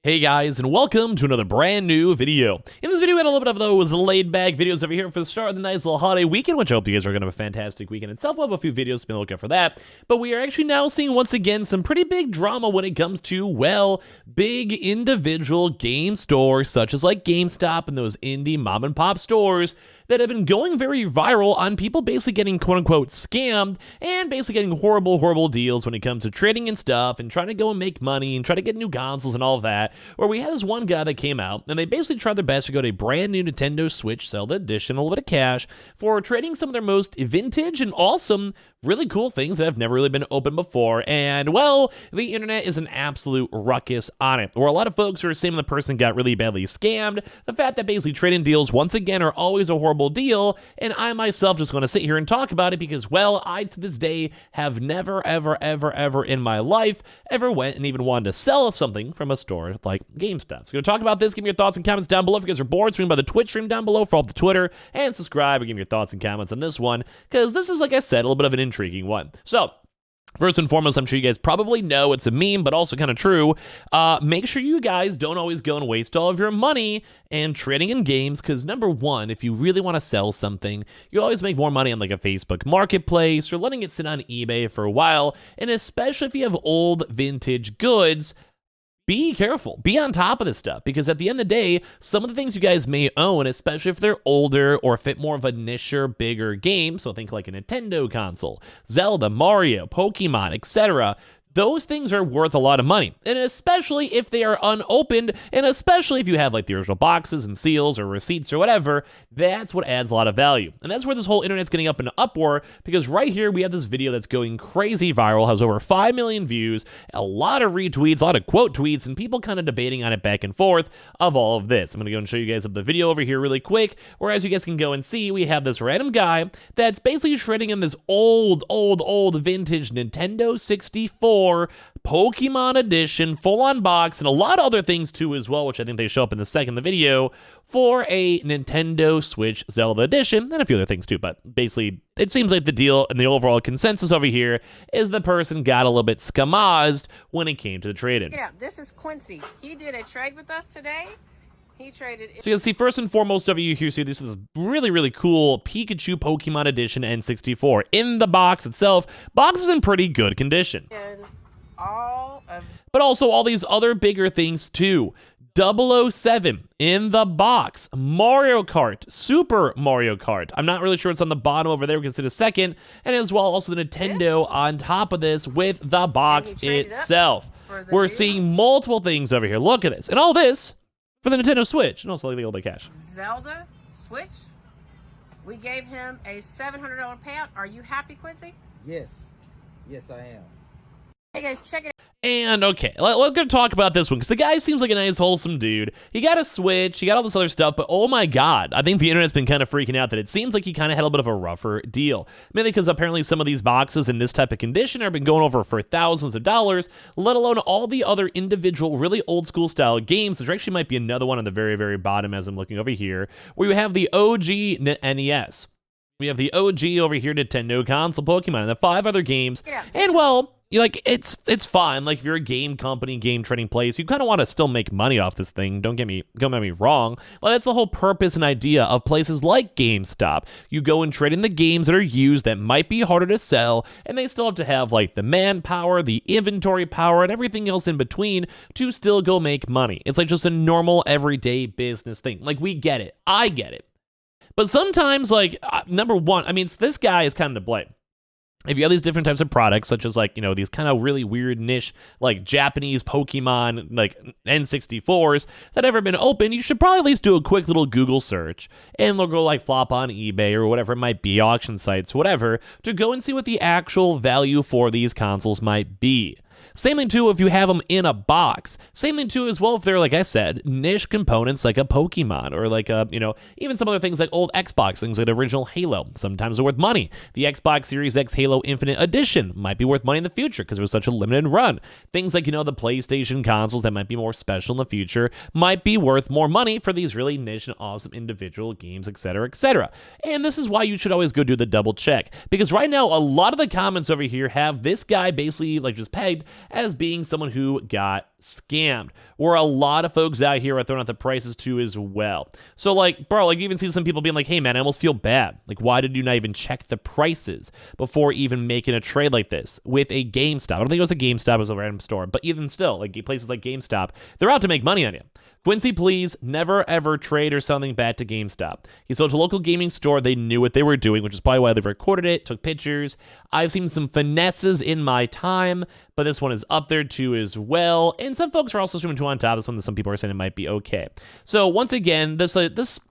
Hey guys, and welcome to another brand new video. In this video, we had a little bit of those laid-back videos over here for the start of the nice little holiday weekend, which I hope you guys are going to have a fantastic weekend itself. We'll have a few videos to be looking for that. But we are actually now seeing, once again, some pretty big drama when it comes to, well, big individual game stores, such as like Gamestop and those indie mom-and-pop stores that have been going very viral on people basically getting quote-unquote scammed and basically getting horrible deals when it comes to trading and stuff and trying to go and make money and try to get new consoles and all of that. Where we had this one guy that came out and they basically tried their best to go to a brand new Nintendo Switch Zelda Edition, a little bit of cash, for trading some of their most vintage and awesome, really cool things that have never really been opened before. And well, the internet is an absolute ruckus on it, where a lot of folks are saying the person got really badly scammed, the fact that basically trading deals once again are always a horrible deal, and I myself just want to sit here and talk about it because, well, I to this day have never ever in my life ever went and even wanted to sell something from a store like Gamestop. So going to talk about this. Give me your thoughts and comments down below. If you guys are bored, stream by the Twitch stream down below, follow the Twitter, and subscribe, and give me your thoughts and comments on this one, because this is, like I said, a little bit of an intriguing one. So first and foremost, I'm sure you guys probably know it's a meme, but also kind of true. Make sure you guys don't always go and waste all of your money and trading in games, because number one, if you really want to sell something, you always make more money on like a Facebook marketplace or letting it sit on eBay for a while, and especially if you have old vintage goods. Be careful. Be on top of this stuff, because at the end of the day, some of the things you guys may own, especially if they're older or fit more of a niche or bigger game, so think like a Nintendo console, Zelda, Mario, Pokemon, etc., those things are worth a lot of money, and especially if they are unopened, and especially if you have like the original boxes and seals or receipts or whatever, that's what adds a lot of value. And that's where this whole internet's getting up in an uproar, because right here we have this video that's going crazy viral, has over 5 million views, a lot of retweets, a lot of quote tweets, and people kind of debating on it back and forth of all of this. I'm going to go and show you guys up the video over here really quick, where as you guys can go and see, we have this random guy that's basically trading in this old vintage Nintendo 64 Pokemon Edition, full-on box, and a lot of other things too as well, which I think they show up in the second of the video, for a Nintendo Switch Zelda Edition, and a few other things too. But basically, it seems like the deal and the overall consensus over here is the person got a little bit scammed when it came to the trade-in. Yeah, this is Quincy. He did a trade with us today. He traded. So you can see, first and foremost over you here, see this is really cool Pikachu Pokemon Edition N64 in the box itself. Box is in pretty good condition. And all of. But also all these other bigger things too. 007 in the box. Mario Kart, Super Mario Kart. I'm not really sure what's on the bottom over there. We can see in a second. And as well, also the Nintendo on top of this with the box itself. We're seeing multiple things over here. Look at this. And all this for the Nintendo Switch. And also a little bit of cash. Zelda Switch. We gave him a $700 payout. Are you happy, Quincy? Yes. Yes, I am. Hey guys, check it out. And okay, let's go talk about this one, because the guy seems like a nice, wholesome dude. He got a Switch, he got all this other stuff, but oh my god, I think the internet's been kind of freaking out that it seems like he kind of had a little bit of a rougher deal. Mainly because apparently some of these boxes in this type of condition have been going over for thousands of dollars, let alone all the other individual, really old school style games. There actually might be another one on the very bottom as I'm looking over here, where you have the OG NES. We have the OG over here Nintendo console Pokemon, and the 5 other games, and well, like, it's fine. Like, if you're a game company, game trading place, you kind of want to still make money off this thing. Don't get me wrong. Like, that's the whole purpose and idea of places like GameStop. You go and trade in the games that are used that might be harder to sell, and they still have to have, like, the manpower, the inventory power, and everything else in between to still go make money. It's like just a normal, everyday business thing. Like, we get it. I get it. But sometimes, like, number one, I mean, this guy is kind of to blame. If you have these different types of products, such as, like, you know, these kind of really weird niche, like Japanese Pokemon, like N64s that ever been opened, you should probably at least do a quick little Google search, and they'll go like flop on eBay or whatever it might be, auction sites, whatever, to go and see what the actual value for these consoles might be. Same thing too if you have them in a box. Same thing too as well if they're, like I said, niche components like a Pokemon or like a, you know, even some other things like old Xbox, things like original Halo. Sometimes they're worth money. The Xbox Series X Halo Infinite Edition might be worth money in the future because it was such a limited run. Things like, you know, the PlayStation consoles that might be more special in the future might be worth more money for these really niche and awesome individual games, etc., etc. And this is why you should always go do the double check, because right now a lot of the comments over here have this guy basically like just pegged as being someone who got scammed, where a lot of folks out here are throwing out the prices too as well. So like, bro, like you even see some people being like, hey man, I almost feel bad. Like, why did you not even check the prices before even making a trade like this with a GameStop? I don't think it was a GameStop, it was a random store, but even still, like places like GameStop, they're out to make money on you. Quincy, please never ever trade or sell something bad to GameStop. He sold to a local gaming store. They knew what they were doing, which is probably why they recorded it, took pictures. I've seen some finesses in my time, but this one is up there too as well. And some folks are also streaming two on top. This one, some people are saying it might be okay. So once again, this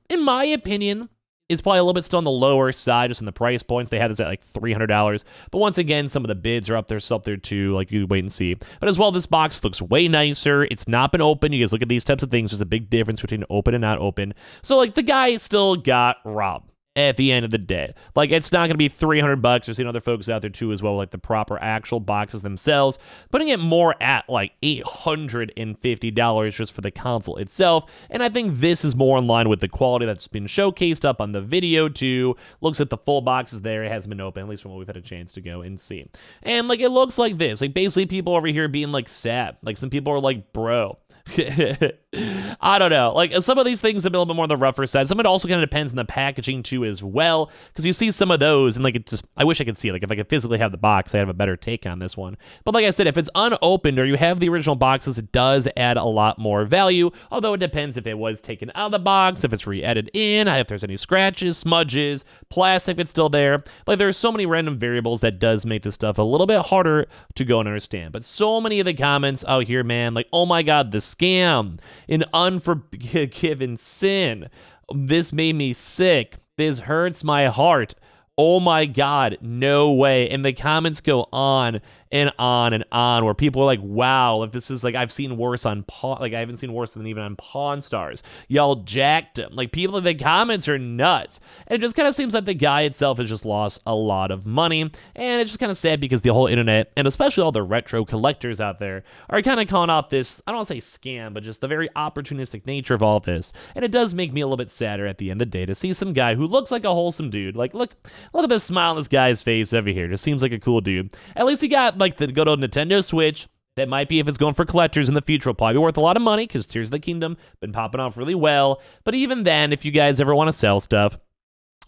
in my opinion, is probably a little bit still on the lower side, just in the price points. They had this at like $300. But once again, some of the bids are up there, still up there too. Like, you wait and see. But as well, this box looks way nicer. It's not been open. You guys look at these types of things. There's a big difference between open and not open. So, like, the guy still got robbed at the end of the day. Like, it's not going to be $300. There's other folks out there too as well, like the proper actual boxes themselves, putting it more at like $850 just for the console itself. And I think this is more in line with the quality that's been showcased up on the video too. Looks at the full boxes there. It hasn't been open, at least from what we've had a chance to go and see. And like, it looks like this. Like, basically people over here being like sad. Like, some people are like, bro, I don't know. Like, some of these things have been a little bit more on the rougher side. Some of it also kind of depends on the packaging too as well, because you see some of those and like, it just, I wish I could see it. Like, if I could physically have the box, I have a better take on this one. But like I said, if it's unopened or you have the original boxes, it does add a lot more value, although it depends if it was taken out of the box, if it's re-edited in, if there's any scratches, smudges, plastic, if it's still there. Like, there's so many random variables that does make this stuff a little bit harder to go and understand. But so many of the comments out here, man, like, oh my god, this scam, an unforgiven sin. This made me sick. This hurts my heart. Oh my god, no way. And the comments go on and on and on, where people are like, wow, if this is like, I've seen worse on Pawn, like I haven't seen worse than even on Pawn Stars. Y'all jacked him. Like, people in the comments are nuts. And it just kind of seems like the guy itself has just lost a lot of money. And it's just kind of sad because the whole internet, and especially all the retro collectors out there, are kind of calling out this, I don't want to say scam, but just the very opportunistic nature of all of this. And it does make me a little bit sadder at the end of the day to see some guy who looks like a wholesome dude. Like, look at this smile on this guy's face over here. Just seems like a cool dude. At least he got like the good old Nintendo Switch. That might be, if it's going for collectors in the future, will probably be worth a lot of money, because Tears of the Kingdom been popping off really well. But even then, if you guys ever want to sell stuff,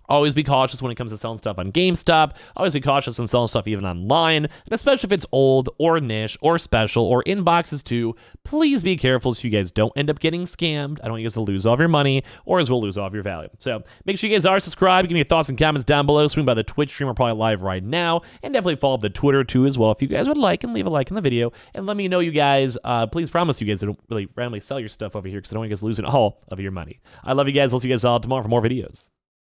always be cautious when it comes to selling stuff on GameStop. Always be cautious in selling stuff even online, and especially if it's old or niche or special or in boxes too. Please be careful so you guys don't end up getting scammed. I don't want you guys to lose all of your money, or as well lose all of your value. So make sure you guys are subscribed. Give me your thoughts and comments down below. Swing by the Twitch stream. We're probably live right now, and definitely follow up the Twitter too as well if you guys would like, and leave a like in the video and let me know, you guys. Please promise you guys don't really randomly sell your stuff over here, because I don't want you guys losing all of your money. I love you guys. I'll see you guys all tomorrow for more videos.